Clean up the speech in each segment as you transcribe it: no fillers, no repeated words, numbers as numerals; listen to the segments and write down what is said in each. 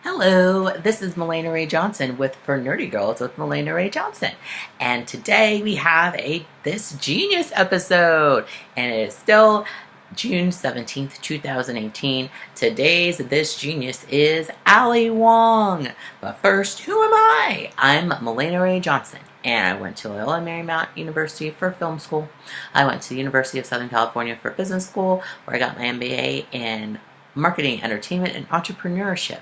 Hello, this is Mahlena Ray Johnson with For Nerdy Girls with Mahlena Ray Johnson. And today we have a This Genius episode. And it is still June 17th, 2018. Today's This Genius is Ali Wong. But first, who am I? I'm Mahlena Ray Johnson. And I went to Loyola Marymount University for film school. I went to the University of Southern California for business school, where I got my MBA in marketing, entertainment, and entrepreneurship.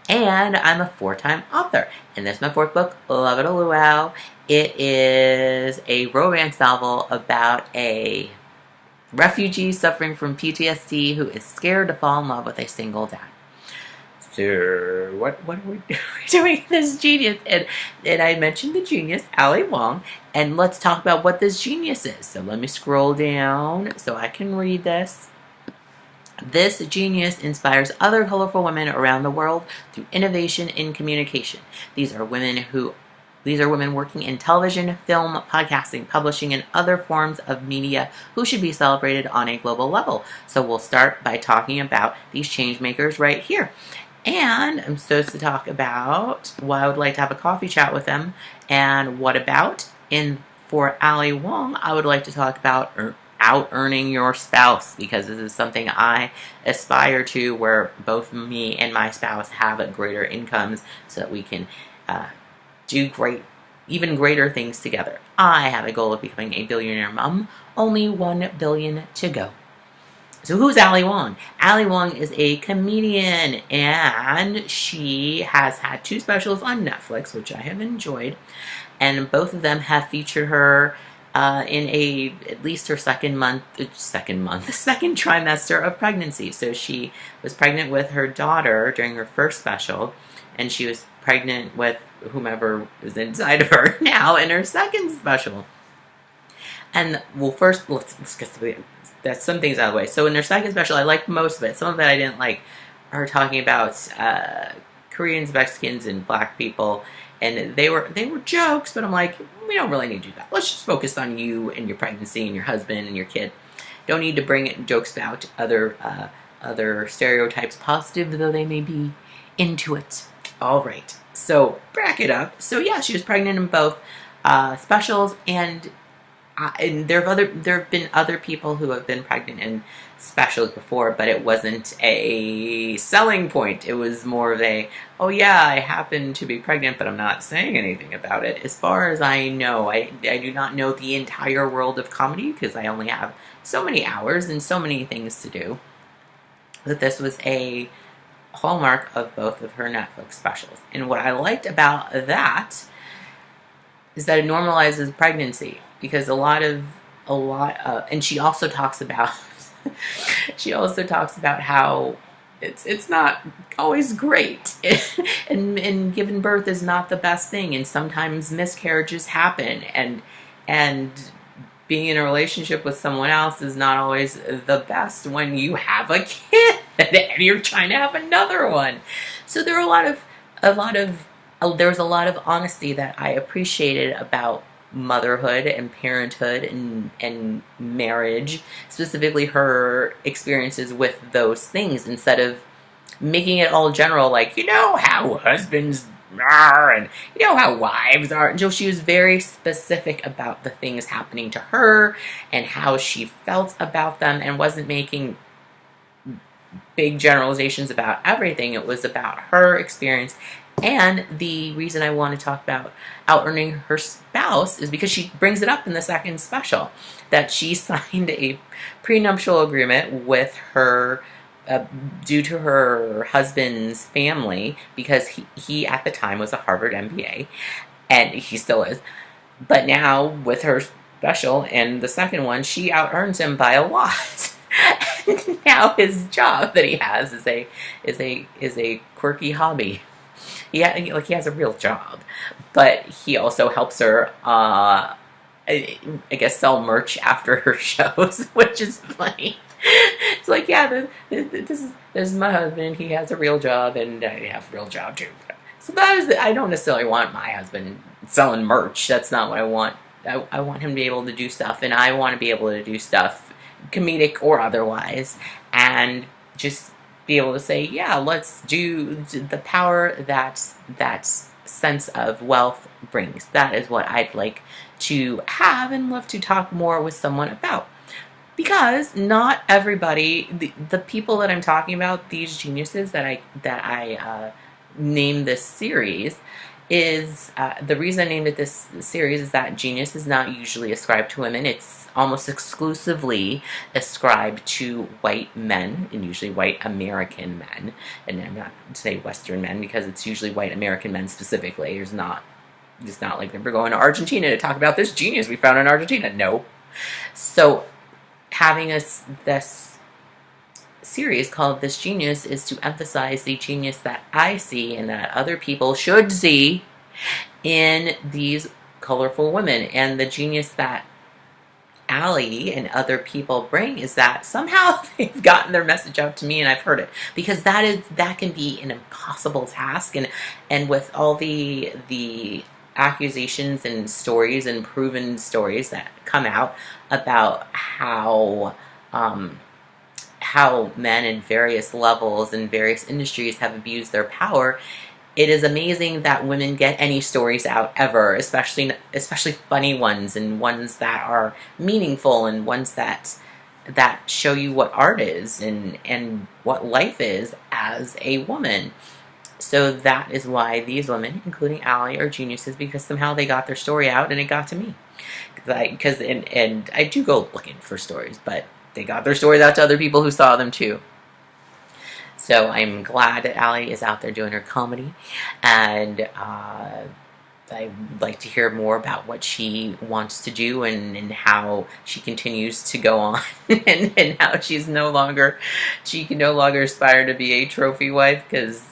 And I'm a 4-time author. And this is my 4th book, Love It a Luau. It is a romance novel about a refugee suffering from PTSD who is scared to fall in love with a single dad. So, what are we doing this genius? And I mentioned the genius, Ali Wong, and let's talk about what this genius is. So let me scroll down so I can read this. This genius inspires other colorful women around the world through innovation in communication. These are women working in television, film, podcasting, publishing, and other forms of media who should be celebrated on a global level. So we'll start by talking about these changemakers right here. And I'm supposed to talk about why I would like to have a coffee chat with them and what about. And for Ali Wong, I would like to talk about out-earning your spouse, because this is something I aspire to, where both me and my spouse have greater incomes so that we can do even greater things together. I have a goal of becoming a billionaire mom, only 1 billion to go. So who's Ali Wong? Ali Wong is a comedian, and she has had 2 specials on Netflix, which I have enjoyed, and both of them have featured her in at least her second trimester of pregnancy. So she was pregnant with her daughter during her first special, and she was pregnant with whomever is inside of her now in her second special. And well, first let's get to that's some things out of the way. So in her second special, I liked most of it. Some of it I didn't like. Her talking about Koreans, Mexicans, and Black people. And they were jokes, but I'm like, we don't really need to do that. Let's just focus on you and your pregnancy and your husband and your kid. Don't need to bring jokes about other stereotypes, positive though they may be, into it. All right, so back it up. So yeah, she was pregnant in both specials, and there have been other people who have been pregnant in specials before, but it wasn't a selling point. It was more of a, oh yeah, I happen to be pregnant, but I'm not saying anything about it. As far as I know, I do not know the entire world of comedy, because I only have so many hours and so many things to do. But this was a hallmark of both of her Netflix specials. And what I liked about that is that it normalizes pregnancy, because and she also talks about how it's not always great, and giving birth is not the best thing, and sometimes miscarriages happen, and being in a relationship with someone else is not always the best when you have a kid and you're trying to have another one. So there was a lot of honesty that I appreciated about motherhood and parenthood and marriage, specifically her experiences with those things, instead of making it all general, like, you know how husbands are and you know how wives are. And so she was very specific about the things happening to her and how she felt about them, and wasn't making big generalizations about everything. It was about her experience. And the reason I want to talk about out-earning her spouse is because she brings it up in the second special, that she signed a prenuptial agreement with her due to her husband's family, because he at the time was a Harvard MBA, and he still is. But now with her special and the second one, she out-earns him by a lot. Now his job that he has is a quirky hobby. He has a real job, but he also helps her, I guess, sell merch after her shows, which is funny. It's like, yeah, this is my husband. He has a real job, and I have a real job too. So I don't necessarily want my husband selling merch. That's not what I want. I want him to be able to do stuff, and I want to be able to do stuff, comedic or otherwise, and just be able to say, yeah, let's do the power that sense of wealth brings. That is what I'd like to have and love to talk more with someone about. Because not everybody, the people that I'm talking about, these geniuses that I named this series, is the reason I named it this series is that genius is not usually ascribed to women. It's almost exclusively ascribed to white men, and usually white American men. And I'm not to say Western men, because it's usually white American men specifically. It's not like we're going to Argentina to talk about this genius we found in Argentina. No. So having this series called This Genius is to emphasize the genius that I see and that other people should see in these colorful women. And the genius that Allie and other people bring is that somehow they've gotten their message out to me and I've heard it. Because that can be an impossible task, and with all the accusations and stories and proven stories that come out about how men in various levels and various industries have abused their power, it is amazing that women get any stories out ever, especially funny ones, and ones that are meaningful, and ones that show you what art is and what life is as a woman. So that is why these women, including Allie, are geniuses, because somehow they got their story out and it got to me. And I do go looking for stories, but they got their stories out to other people who saw them too. So I'm glad that Allie is out there doing her comedy, and I'd like to hear more about what she wants to do and how she continues to go on and how she can no longer aspire to be a trophy wife, because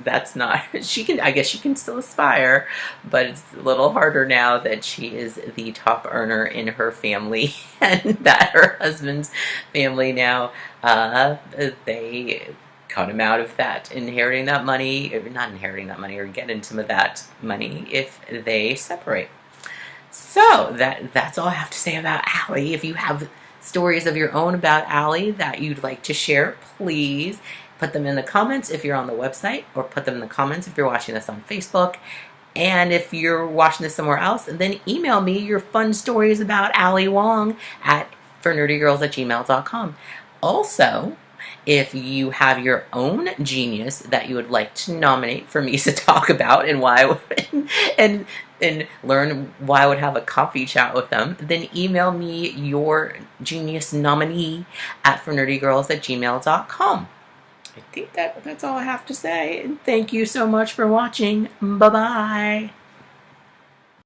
that's not, I guess she can still aspire, but it's a little harder now that she is the top earner in her family, and that her husband's family now, they cut him out of that, or getting some of that money if they separate. So that's all I have to say about Allie. If you have stories of your own about Allie that you'd like to share, please put them in the comments if you're on the website, or put them in the comments if you're watching this on Facebook. And if you're watching this somewhere else, then email me your fun stories about Allie Wong at fornerdygirls@gmail.com. Also, if you have your own genius that you would like to nominate for me to talk about and why, and learn why I would have a coffee chat with them, then email me your genius nominee at fornerdygirls@gmail.com. I think that's all I have to say. And thank you so much for watching. Bye-bye.